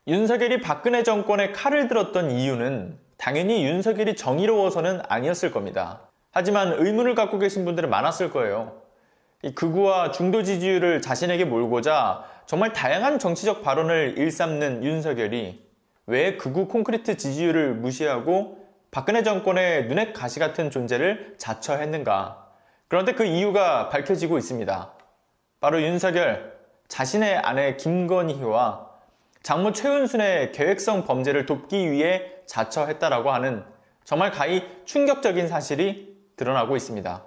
윤석열이 박근혜 정권에 칼을 들었던 이유는 당연히 윤석열이 정의로워서는 아니었을 겁니다. 하지만 의문을 갖고 계신 분들은 많았을 거예요. 이 극우와 중도 지지율을 자신에게 몰고자 정말 다양한 정치적 발언을 일삼는 윤석열이 왜 극우 콘크리트 지지율을 무시하고 박근혜 정권의 눈엣 가시 같은 존재를 자처했는가? 그런데 그 이유가 밝혀지고 있습니다. 바로 윤석열, 자신의 아내 김건희와 장모 최은순의 계획성 범죄를 돕기 위해 자처했다라고 하는 정말 가히 충격적인 사실이 드러나고 있습니다.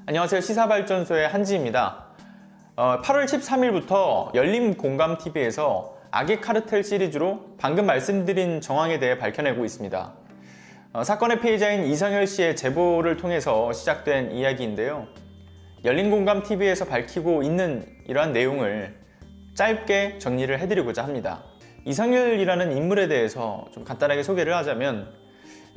안녕하세요. 시사발전소의 한지입니다. 8월 13일부터 열린공감TV에서 악의 카르텔 시리즈로 방금 말씀드린 정황에 대해 밝혀내고 있습니다. 사건의 피해자인 이성열 씨의 제보를 통해서 시작된 이야기인데요. 열린공감TV에서 밝히고 있는 이러한 내용을 짧게 정리를 해드리고자 합니다. 이성열이라는 인물에 대해서 좀 간단하게 소개를 하자면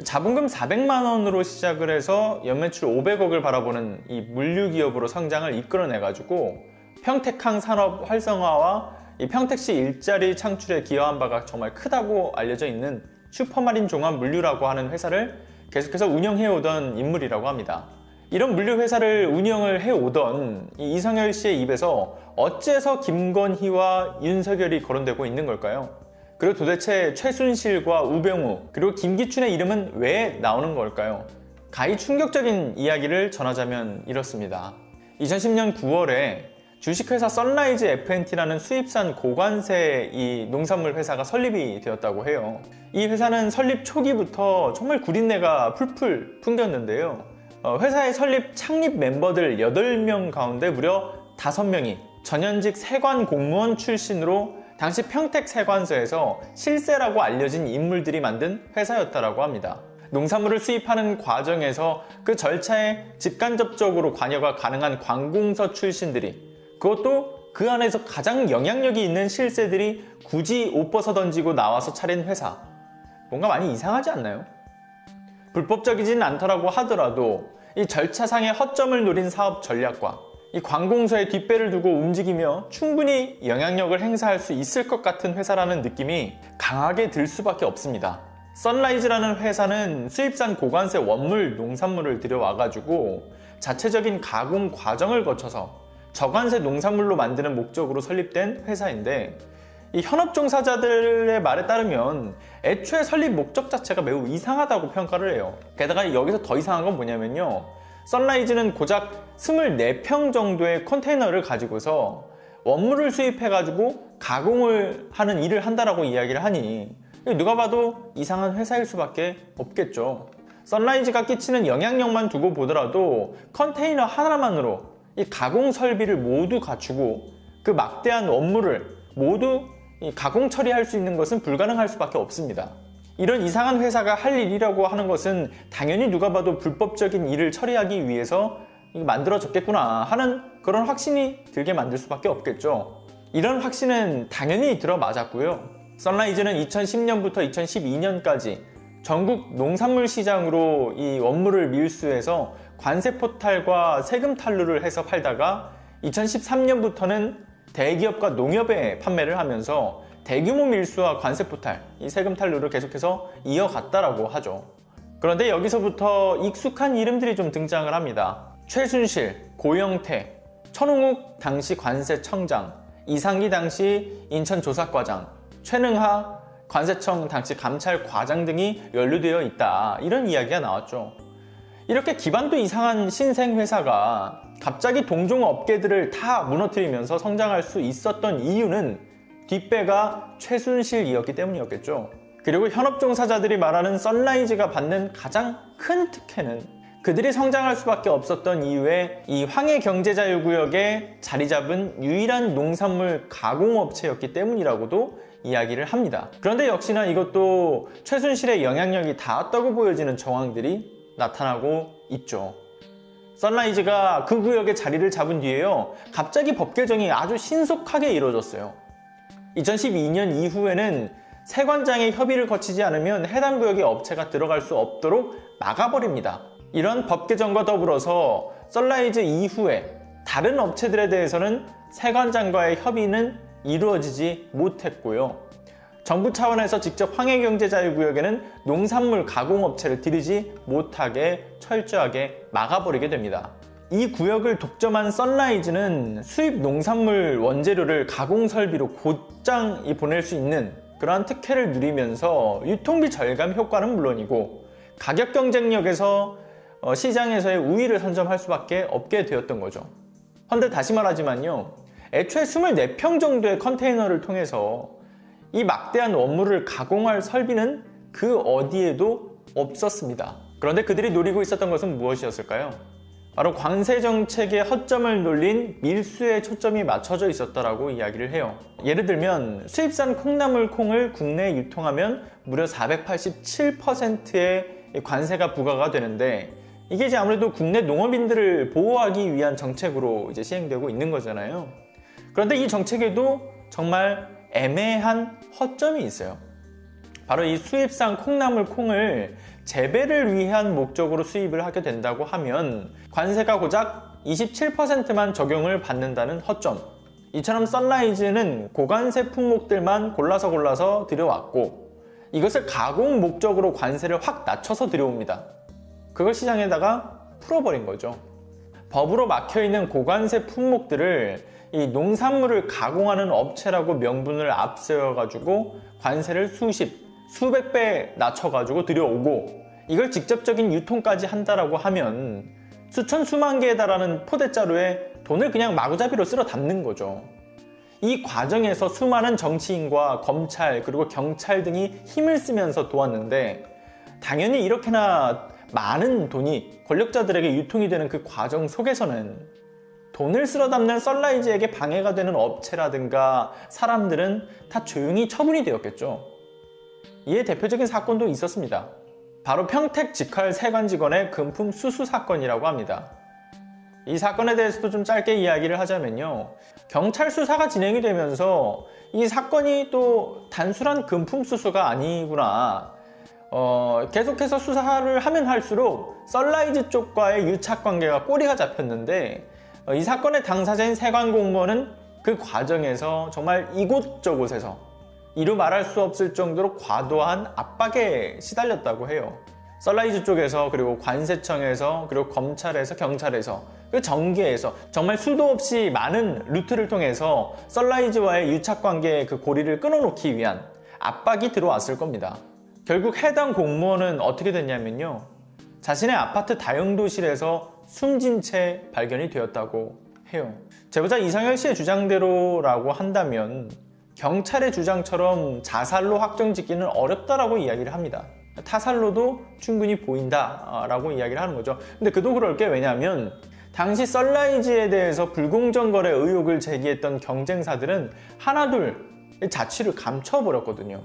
자본금 400만 원으로 시작을 해서 연매출 500억을 바라보는 이 물류기업으로 성장을 이끌어내가지고 평택항 산업 활성화와 이 평택시 일자리 창출에 기여한 바가 정말 크다고 알려져 있는 슈퍼마린 종합 물류라고 하는 회사를 계속해서 운영해오던 인물이라고 합니다. 이런 물류회사를 운영을 해오던 이 이성열 씨의 입에서 어째서 김건희와 윤석열이 거론되고 있는 걸까요? 그리고 도대체 최순실과 우병우 그리고 김기춘의 이름은 왜 나오는 걸까요? 가히 충격적인 이야기를 전하자면 이렇습니다. 2010년 9월에 주식회사 선라이즈 F&T라는 수입산 고관세 이 농산물 회사가 설립이 되었다고 해요. 이 회사는 설립 초기부터 정말 구린내가 풀풀 풍겼는데요. 회사의 설립 창립 멤버들 8명 가운데 무려 5명이 전현직 세관 공무원 출신으로 당시 평택 세관서에서 실세라고 알려진 인물들이 만든 회사였다고 합니다. 농산물을 수입하는 과정에서 그 절차에 직간접적으로 관여가 가능한 관공서 출신들이, 그것도 그 안에서 가장 영향력이 있는 실세들이 굳이 옷 벗어 던지고 나와서 차린 회사, 뭔가 많이 이상하지 않나요? 불법적이진 않더라고 하더라도 이 절차상의 허점을 노린 사업 전략과 이 관공서의 뒷배를 두고 움직이며 충분히 영향력을 행사할 수 있을 것 같은 회사라는 느낌이 강하게 들 수밖에 없습니다. 선라이즈라는 회사는 수입산 고관세 원물 농산물을 들여와가지고 자체적인 가공 과정을 거쳐서 저관세 농산물로 만드는 목적으로 설립된 회사인데, 이 현업 종사자들의 말에 따르면 애초에 설립 목적 자체가 매우 이상하다고 평가를 해요. 게다가 여기서 더 이상한 건 뭐냐면요, 선라이즈는 고작 24평 정도의 컨테이너를 가지고서 원물을 수입해가지고 가공을 하는 일을 한다라고 이야기를 하니 누가 봐도 이상한 회사일 수밖에 없겠죠. 선라이즈가 끼치는 영향력만 두고 보더라도 컨테이너 하나만으로 이 가공 설비를 모두 갖추고 그 막대한 원물을 모두 가공 처리할 수 있는 것은 불가능할 수밖에 없습니다. 이런 이상한 회사가 할 일이라고 하는 것은 당연히 누가 봐도 불법적인 일을 처리하기 위해서 만들어졌겠구나 하는 그런 확신이 들게 만들 수밖에 없겠죠. 이런 확신은 당연히 들어맞았고요. 선라이즈는 2010년부터 2012년까지 전국 농산물 시장으로 이 원물을 밀수해서 관세 포탈과 세금 탈루를 해서 팔다가 2013년부터는 대기업과 농협에 판매를 하면서 대규모 밀수와 관세 포탈, 이 세금 탈루를 계속해서 이어갔다라고 하죠. 그런데 여기서부터 익숙한 이름들이 좀 등장을 합니다. 최순실, 고영태, 천홍욱 당시 관세청장, 이상기 당시 인천조사과장, 최능하 관세청 당시 감찰과장 등이 연루되어 있다, 이런 이야기가 나왔죠. 이렇게 기반도 이상한 신생회사가 갑자기 동종 업계들을 다 무너뜨리면서 성장할 수 있었던 이유는 뒷배가 최순실이었기 때문이었겠죠. 그리고 현업 종사자들이 말하는 선라이즈가 받는 가장 큰 특혜는 그들이 성장할 수밖에 없었던 이유에 이 황해 경제자유구역에 자리 잡은 유일한 농산물 가공업체였기 때문이라고도 이야기를 합니다. 그런데 역시나 이것도 최순실의 영향력이 닿았다고 보여지는 정황들이 나타나고 있죠. 선라이즈가 그 구역에 자리를 잡은 뒤에요, 갑자기 법 개정이 아주 신속하게 이루어졌어요. 2012년 이후에는 세관장의 협의를 거치지 않으면 해당 구역에 업체가 들어갈 수 없도록 막아버립니다. 이런 법 개정과 더불어서 선라이즈 이후에 다른 업체들에 대해서는 세관장과의 협의는 이루어지지 못했고요. 정부 차원에서 직접 황해경제자유구역에는 농산물 가공업체를 들이지 못하게 철저하게 막아버리게 됩니다. 이 구역을 독점한 썬라이즈는 수입 농산물 원재료를 가공설비로 곧장 보낼 수 있는 그러한 특혜를 누리면서 유통비 절감 효과는 물론이고 가격 경쟁력에서 시장에서의 우위를 선점할 수밖에 없게 되었던 거죠. 헌데 다시 말하지만요, 애초에 24평 정도의 컨테이너를 통해서 이 막대한 원물을 가공할 설비는 그 어디에도 없었습니다. 그런데 그들이 노리고 있었던 것은 무엇이었을까요? 바로 관세 정책의 허점을 놀린 밀수에 초점이 맞춰져 있었다라고 이야기를 해요. 예를 들면 수입산 콩나물 콩을 국내에 유통하면 무려 487%의 관세가 부과가 되는데, 이게 이제 아무래도 국내 농업인들을 보호하기 위한 정책으로 이제 시행되고 있는 거잖아요. 그런데 이 정책에도 정말 애매한 허점이 있어요. 바로 이 수입산 콩나물 콩을 재배를 위한 목적으로 수입을 하게 된다고 하면 관세가 고작 27%만 적용을 받는다는 허점. 이처럼 썬라이즈는 고관세 품목들만 골라서 들여왔고, 이것을 가공 목적으로 관세를 확 낮춰서 들여옵니다. 그걸 시장에다가 풀어버린 거죠. 법으로 막혀있는 고관세 품목들을 이 농산물을 가공하는 업체라고 명분을 앞세워가지고 관세를 수백 배 낮춰가지고 들여오고, 이걸 직접적인 유통까지 한다라고 하면 수천 수만 개에 달하는 포대자루에 돈을 그냥 마구잡이로 쓸어 담는 거죠. 이 과정에서 수많은 정치인과 검찰 그리고 경찰 등이 힘을 쓰면서 도왔는데, 당연히 이렇게나 많은 돈이 권력자들에게 유통이 되는 그 과정 속에서는 돈을 쓸어 담는 썬라이즈에게 방해가 되는 업체라든가 사람들은 다 조용히 처분이 되었겠죠. 이에 대표적인 사건도 있었습니다. 바로 평택 직할 세관 직원의 금품 수수 사건이라고 합니다. 이 사건에 대해서도 좀 짧게 이야기를 하자면요, 경찰 수사가 진행이 되면서 이 사건이 또 단순한 금품 수수가 아니구나, 계속해서 수사를 하면 할수록 썬라이즈 쪽과의 유착관계가 꼬리가 잡혔는데, 이 사건의 당사자인 세관 공무원은 그 과정에서 정말 이곳저곳에서 이루 말할 수 없을 정도로 과도한 압박에 시달렸다고 해요. 썬라이즈 쪽에서, 그리고 관세청에서, 그리고 검찰에서, 경찰에서, 그리고 정계에서 정말 수도 없이 많은 루트를 통해서 썬라이즈와의 유착관계의 그 고리를 끊어놓기 위한 압박이 들어왔을 겁니다. 결국 해당 공무원은 어떻게 됐냐면요, 자신의 아파트 다용도실에서 숨진 채 발견이 되었다고 해요. 제보자 이상열 씨의 주장대로라고 한다면 경찰의 주장처럼 자살로 확정짓기는 어렵다라고 이야기를 합니다. 타살로도 충분히 보인다라고 이야기를 하는 거죠. 근데 그도 그럴 게, 왜냐하면 당시 썬라이즈에 대해서 불공정 거래 의혹을 제기했던 경쟁사들은 하나둘 자취를 감춰버렸거든요.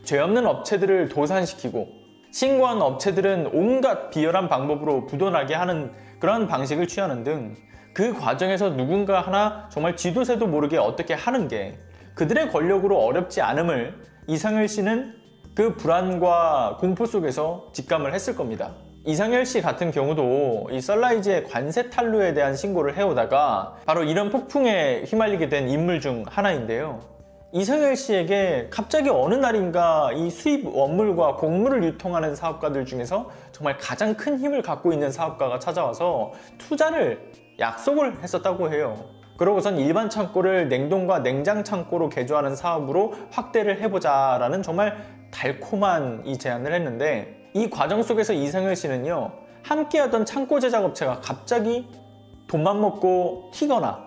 죄 없는 업체들을 도산시키고 신고한 업체들은 온갖 비열한 방법으로 부도나게 하는 그런 방식을 취하는 등, 그 과정에서 누군가 하나 정말 쥐도새도 모르게 어떻게 하는 게 그들의 권력으로 어렵지 않음을 이상열 씨는 그 불안과 공포 속에서 직감을 했을 겁니다. 이상열 씨 같은 경우도 이 썬라이즈의 관세 탈루에 대한 신고를 해오다가 바로 이런 폭풍에 휘말리게 된 인물 중 하나인데요. 이상열 씨에게 갑자기 어느 날인가 이 수입 원물과 곡물을 유통하는 사업가들 중에서 정말 가장 큰 힘을 갖고 있는 사업가가 찾아와서 투자를 약속을 했었다고 해요. 그러고선 일반 창고를 냉동과 냉장 창고로 개조하는 사업으로 확대를 해보자 라는 정말 달콤한 이 제안을 했는데, 이 과정 속에서 이상열 씨는요, 함께하던 창고 제작업체가 갑자기 돈만 먹고 튀거나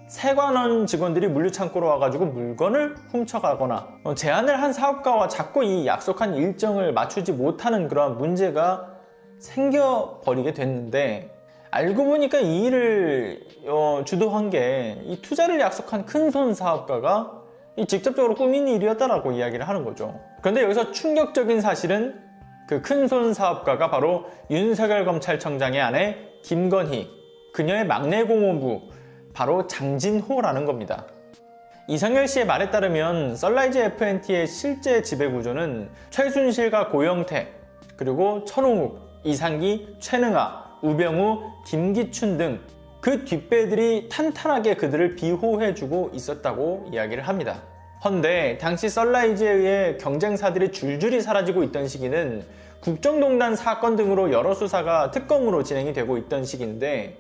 세관원 직원들이 물류창고로 와가지고 물건을 훔쳐가거나 제안을 한 사업가와 자꾸 이 약속한 일정을 맞추지 못하는 그런 문제가 생겨버리게 됐는데, 알고 보니까 이 일을 주도한 게 이 투자를 약속한 큰손 사업가가 직접적으로 꾸민 일이었다라고 이야기를 하는 거죠. 그런데 여기서 충격적인 사실은 그 큰손 사업가가 바로 윤석열 검찰청장의 아내 김건희, 그녀의 막내 고모부 바로 장진호라는 겁니다. 이상열 씨의 말에 따르면 썬라이즈 F&T의 실제 지배구조는 최순실과 고영태, 그리고 천홍욱, 이상기, 최능아, 우병우, 김기춘 등 그 뒷배들이 탄탄하게 그들을 비호해주고 있었다고 이야기를 합니다. 헌데 당시 썬라이즈에 의해 경쟁사들이 줄줄이 사라지고 있던 시기는 국정농단 사건 등으로 여러 수사가 특검으로 진행이 되고 있던 시기인데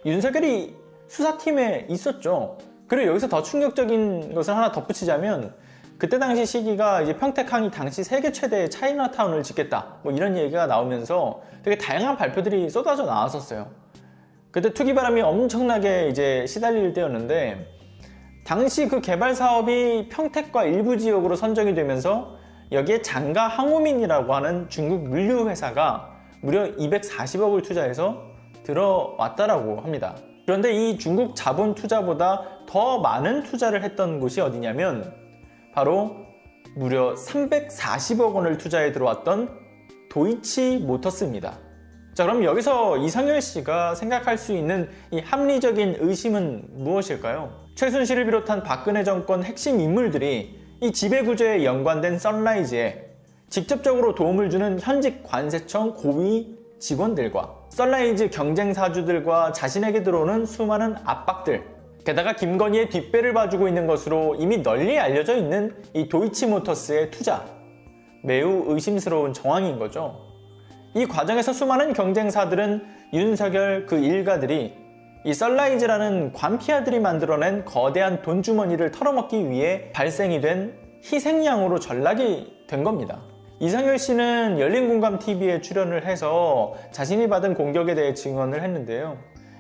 윤석열이 수사팀에 있었죠. 그리고 여기서 더 충격적인 것을 하나 덧붙이자면 그때 당시 시기가 이제 평택항이 당시 세계 최대의 차이나타운을 짓겠다 뭐 이런 얘기가 나오면서 되게 다양한 발표들이 쏟아져 나왔었어요. 그때 투기바람이 엄청나게 이제 시달릴 때였는데 당시 그 개발 사업이 평택과 일부 지역으로 선정이 되면서 여기에 장가 항우민이라고 하는 중국 물류 회사가 무려 240억을 투자해서 들어왔다라고 합니다. 그런데 이 중국 자본 투자보다 더 많은 투자를 했던 곳이 어디냐면 바로 무려 340억 원을 투자해 들어왔던 도이치 모터스입니다. 자, 그럼 여기서 이성열 씨가 생각할 수 있는 이 합리적인 의심은 무엇일까요? 최순실을 비롯한 박근혜 정권 핵심 인물들이 이 지배구조에 연관된 썬라이즈에 직접적으로 도움을 주는 현직 관세청 고위 직원들과 썬라이즈 경쟁사주들과 자신에게 들어오는 수많은 압박들, 게다가 김건희의 뒷배를 봐주고 있는 것으로 이미 널리 알려져 있는 이 도이치모터스의 투자, 매우 의심스러운 정황인 거죠. 이 과정에서 수많은 경쟁사들은 윤석열 그 일가들이 이 썬라이즈라는 관피아들이 만들어낸 거대한 돈주머니를 털어먹기 위해 발생이 된 희생양으로 전락이 된 겁니다. 이성열 씨는 열린공감TV에 출연을 해서 자신이 받은 공격에 대해 증언을 했는데요.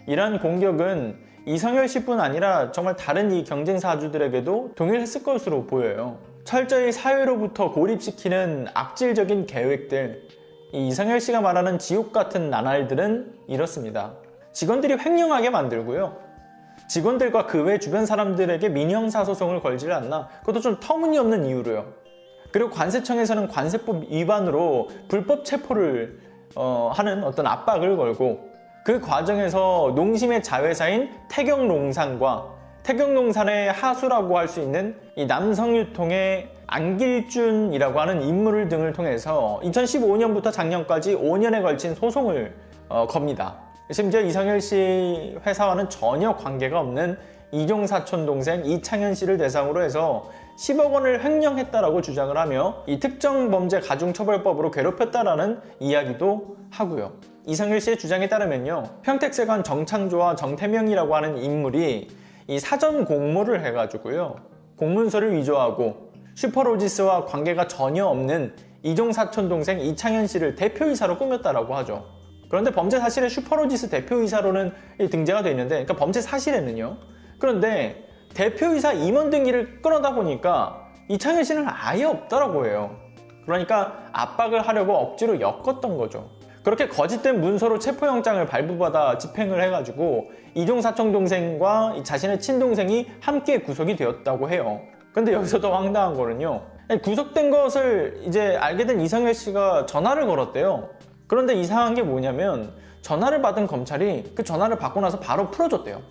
이러한 공격은 이성열 씨뿐 아니라 정말 다른 이 경쟁사주들에게도 동일했을 것으로 보여요. 철저히 사회로부터 고립시키는 악질적인 계획들, 이 이성열 씨가 말하는 지옥 같은 나날들은 이렇습니다. 직원들이 횡령하게 만들고요. 직원들과 그 외 주변 사람들에게 민형사소송을 걸지를 않나. 그것도 좀 터무니없는 이유로요. 그리고 관세청에서는 관세법 위반으로 불법 체포를 하는 어떤 압박을 걸고 그 과정에서 농심의 자회사인 태경농산과 태경농산의 하수라고 할 수 있는 이 남성유통의 안길준이라고 하는 인물 등을 통해서 2015년부터 작년까지 5년에 걸친 소송을 겁니다. 심지어 이성열 씨 회사와는 전혀 관계가 없는 이종 사촌 동생 이창현 씨를 대상으로 해서 10억 원을 횡령했다라고 주장을 하며 이 특정범죄가중처벌법으로 괴롭혔다라는 이야기도 하고요. 이성열 씨의 주장에 따르면요, 평택세관 정창조와 정태명이라고 하는 인물이 이 사전 공모를 해가지고요, 공문서를 위조하고 슈퍼로지스와 관계가 전혀 없는 이종 사촌 동생 이창현 씨를 대표이사로 꾸몄다라고 하죠. 그런데 범죄 사실에 슈퍼로지스 대표이사로는 등재가 되어 있는데, 그러니까 범죄 사실에는요. 그런데 대표이사 임원 등기를 끊어다 보니까 이창현 씨는 아예 없다라고 해요. 그러니까 압박을 하려고 억지로 엮었던 거죠. 그렇게 거짓된 문서로 체포영장을 발부받아 집행을 해가지고 이종 사촌 동생과 자신의 친동생이 함께 구속이 되었다고 해요. 근데 여기서 더 황당한 거는요, 구속된 것을 이제 알게 된 이성열 씨가 전화를 걸었대요. 그런데 이상한 게 뭐냐면 전화를 받은 검찰이 그 전화를 받고 나서 바로 풀어줬대요.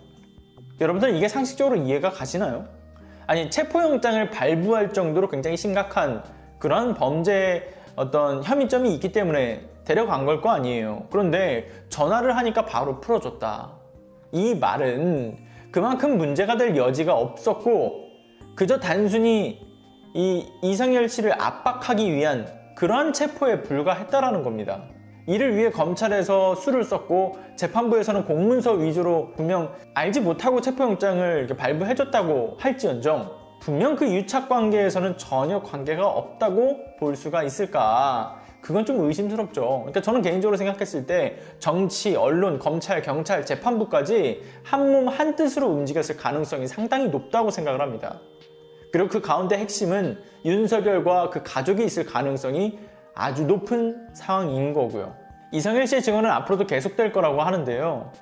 여러분들 이게 상식적으로 이해가 가시나요? 아니, 체포영장을 발부할 정도로 굉장히 심각한 그런 범죄 어떤 혐의점이 있기 때문에 데려간 걸 거 아니에요. 그런데 전화를 하니까 바로 풀어줬다. 이 말은 그만큼 문제가 될 여지가 없었고 그저 단순히 이 이성열 씨를 압박하기 위한 그러한 체포에 불과했다라는 겁니다. 이를 위해 검찰에서 수를 썼고 재판부에서는 공문서 위주로 분명 알지 못하고 체포영장을 이렇게 발부해줬다고 할지언정 분명 그 유착관계에서는 전혀 관계가 없다고 볼 수가 있을까? 그건 좀 의심스럽죠. 그러니까 저는 개인적으로 생각했을 때 정치, 언론, 검찰, 경찰, 재판부까지 한몸 한뜻으로 움직였을 가능성이 상당히 높다고 생각을 합니다. 그리고 그 가운데 핵심은 윤석열과 그 가족이 있을 가능성이 아주 높은 상황인 거고요. 이성열 씨의 증언은 앞으로도 계속될 거라고 하는데요.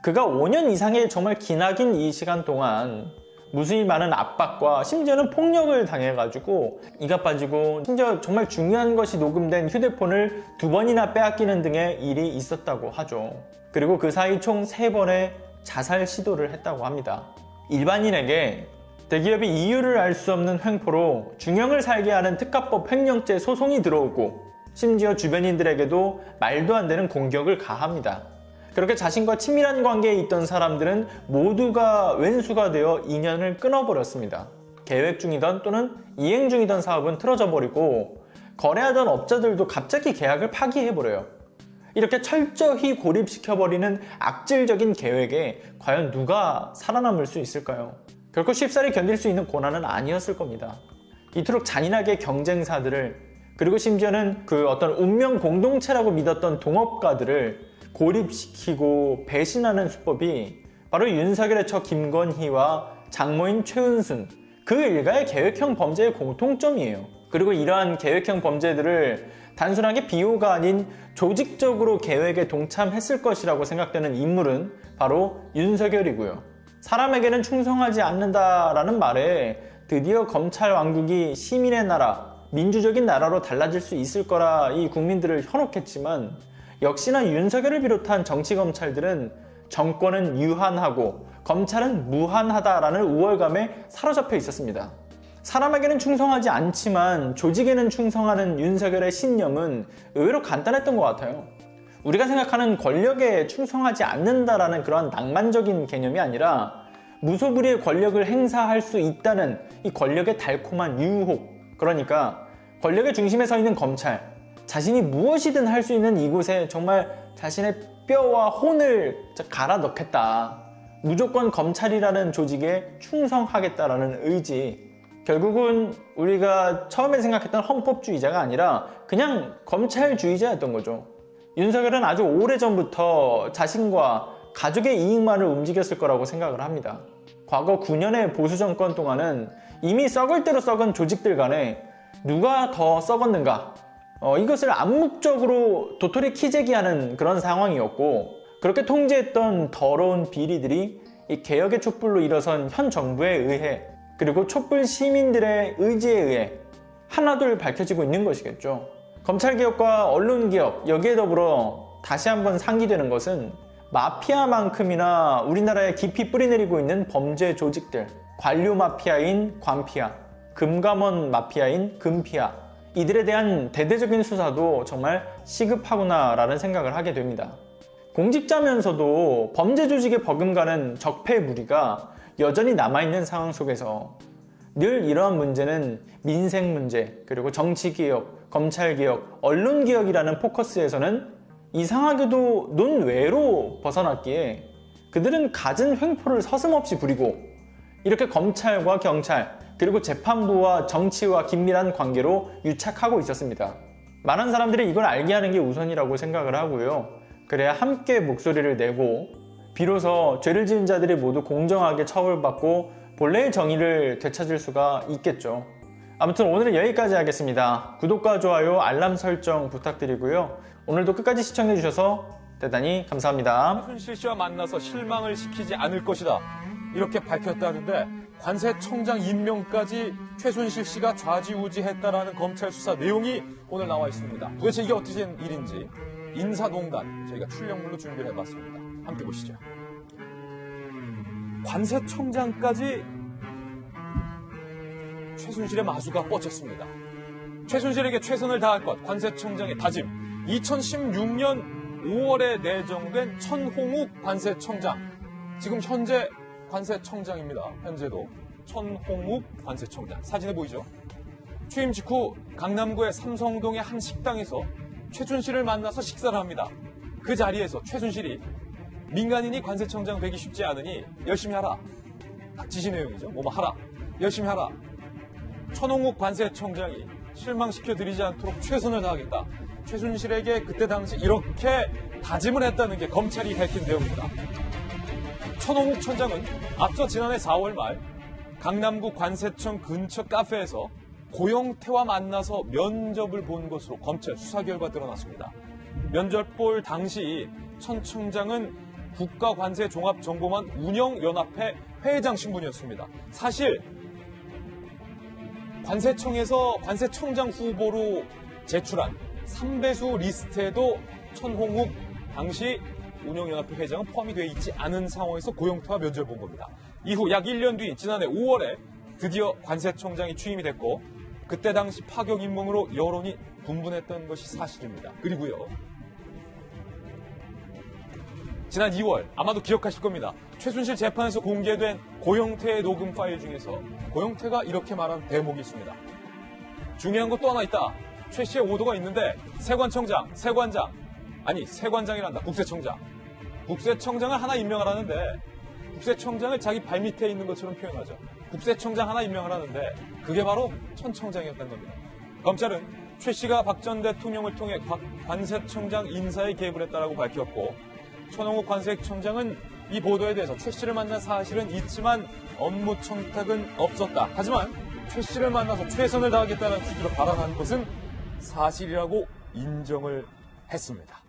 그가 5년 이상의 정말 기나긴 이 시간 동안 무수히 많은 압박과 심지어는 폭력을 당해가지고 이가 빠지고 심지어 정말 중요한 것이 녹음된 휴대폰을 2번이나 빼앗기는 등의 일이 있었다고 하죠. 그리고 그 사이 총 3번의 자살 시도를 했다고 합니다. 일반인에게 대기업이 이유를 알 수 없는 횡포로 중형을 살게 하는 특가법 횡령죄 소송이 들어오고 심지어 주변인들에게도 말도 안 되는 공격을 가합니다. 그렇게 자신과 친밀한 관계에 있던 사람들은 모두가 왼수가 되어 인연을 끊어버렸습니다. 계획 중이던 또는 이행 중이던 사업은 틀어져 버리고 거래하던 업자들도 갑자기 계약을 파기해버려요. 이렇게 철저히 고립시켜버리는 악질적인 계획에 과연 누가 살아남을 수 있을까요? 결코 쉽사리 견딜 수 있는 고난은 아니었을 겁니다. 이토록 잔인하게 경쟁사들을, 그리고 심지어는 그 어떤 운명 공동체라고 믿었던 동업가들을 고립시키고 배신하는 수법이 바로 윤석열의 처 김건희와 장모인 최은순, 그 일가의 계획형 범죄의 공통점이에요. 그리고 이러한 계획형 범죄들을 단순하게 비호가 아닌 조직적으로 계획에 동참했을 것이라고 생각되는 인물은 바로 윤석열이고요. 사람에게는 충성하지 않는다라는 말에 드디어 검찰 왕국이 시민의 나라, 민주적인 나라로 달라질 수 있을 거라 이 국민들을 현혹했지만, 역시나 윤석열을 비롯한 정치검찰들은 정권은 유한하고 검찰은 무한하다라는 우월감에 사로잡혀 있었습니다. 사람에게는 충성하지 않지만 조직에는 충성하는 윤석열의 신념은 의외로 간단했던 것 같아요. 우리가 생각하는 권력에 충성하지 않는다라는 그런 낭만적인 개념이 아니라 무소불위의 권력을 행사할 수 있다는 이 권력의 달콤한 유혹, 그러니까 권력의 중심에 서 있는 검찰, 자신이 무엇이든 할 수 있는 이곳에 정말 자신의 뼈와 혼을 갈아 넣겠다, 무조건 검찰이라는 조직에 충성하겠다라는 의지, 결국은 우리가 처음에 생각했던 헌법주의자가 아니라 그냥 검찰주의자였던 거죠. 윤석열은 아주 오래전부터 자신과 가족의 이익만을 움직였을 거라고 생각을 합니다. 과거 9년의 보수 정권 동안은 이미 썩을 대로 썩은 조직들 간에 누가 더 썩었는가, 이것을 암묵적으로 도토리 키재기하는 그런 상황이었고, 그렇게 통제했던 더러운 비리들이 이 개혁의 촛불로 일어선 현 정부에 의해, 그리고 촛불 시민들의 의지에 의해 하나둘 밝혀지고 있는 것이겠죠. 검찰개혁과 언론개혁, 여기에 더불어 다시 한번 상기되는 것은 마피아만큼이나 우리나라에 깊이 뿌리내리고 있는 범죄 조직들, 관료 마피아인 관피아, 금감원 마피아인 금피아, 이들에 대한 대대적인 수사도 정말 시급하구나라는 생각을 하게 됩니다. 공직자면서도 범죄 조직에 버금가는 적폐 무리가 여전히 남아있는 상황 속에서 늘 이러한 문제는 민생 문제, 그리고 정치개혁, 검찰개혁, 언론개혁이라는 포커스에서는 이상하게도 논외로 벗어났기에 그들은 갖은 횡포를 서슴없이 부리고 이렇게 검찰과 경찰, 그리고 재판부와 정치와 긴밀한 관계로 유착하고 있었습니다. 많은 사람들이 이걸 알게 하는 게 우선이라고 생각을 하고요. 그래야 함께 목소리를 내고 비로소 죄를 지은 자들이 모두 공정하게 처벌받고 본래의 정의를 되찾을 수가 있겠죠. 아무튼 오늘은 여기까지 하겠습니다. 구독과 좋아요, 알람 설정 부탁드리고요. 오늘도 끝까지 시청해주셔서 대단히 감사합니다. 최순실 씨와 만나서 실망을 시키지 않을 것이다, 이렇게 밝혔다는데 관세청장 임명까지 최순실 씨가 좌지우지했다라는 검찰 수사 내용이 오늘 나와 있습니다. 도대체 이게 어떻게 된 일인지 인사농단 저희가 출력물로 준비를 해봤습니다. 함께 보시죠. 관세청장까지 최순실의 마수가 뻗쳤습니다. 최순실에게 최선을 다할 것, 관세청장의 다짐. 2016년 5월에 내정된 천홍욱 관세청장, 지금 현재 관세청장입니다. 현재도 천홍욱 관세청장, 사진에 보이죠? 취임 직후 강남구의 삼성동의 한 식당에서 최순실을 만나서 식사를 합니다. 그 자리에서 최순실이 민간인이 관세청장 되기 쉽지 않으니 열심히 하라, 지시 내용이죠. 뭐뭐 하라, 열심히 하라. 천홍욱 관세청장이 실망시켜드리지 않도록 최선을 다하겠다, 최순실에게 그때 당시 이렇게 다짐을 했다는 게 검찰이 밝힌 내용입니다. 천홍욱 청장은 앞서 지난해 4월 말 강남구 관세청 근처 카페에서 고영태와 만나서 면접을 본 것으로 검찰 수사 결과 드러났습니다. 면접 볼 당시 천 청장은 국가관세종합정보망 운영연합회 회장 신분이었습니다. 사실 관세청에서 관세청장 후보로 제출한 3배수 리스트에도 천홍욱 당시 운영연합회 회장은 포함이 되어 있지 않은 상황에서 고영태와 면접을 본 겁니다. 이후 약 1년 뒤인 지난해 5월에 드디어 관세청장이 취임이 됐고, 그때 당시 파격 임명으로 여론이 분분했던 것이 사실입니다. 그리고요, 지난 2월 아마도 기억하실 겁니다. 최순실 재판에서 공개된 고영태의 녹음 파일 중에서 고영태가 이렇게 말한 대목이 있습니다. 중요한 것 또 하나 있다. 최 씨의 오도가 있는데 세관청장, 세관장이란다. 국세청장을 하나 임명하라는데 국세청장을 자기 발밑에 있는 것처럼 표현하죠. 국세청장 하나 임명하라는데 그게 바로 천 청장이었다는 겁니다. 검찰은 최 씨가 박 전 대통령을 통해 관세청장 인사에 개입을 했다라고 밝혔고 천홍욱 관세청장은 이 보도에 대해서 최 씨를 만난 사실은 있지만 업무 청탁은 없었다. 하지만 최 씨를 만나서 최선을 다하겠다는 취지로 발언한 것은 사실이라고 인정을 했습니다.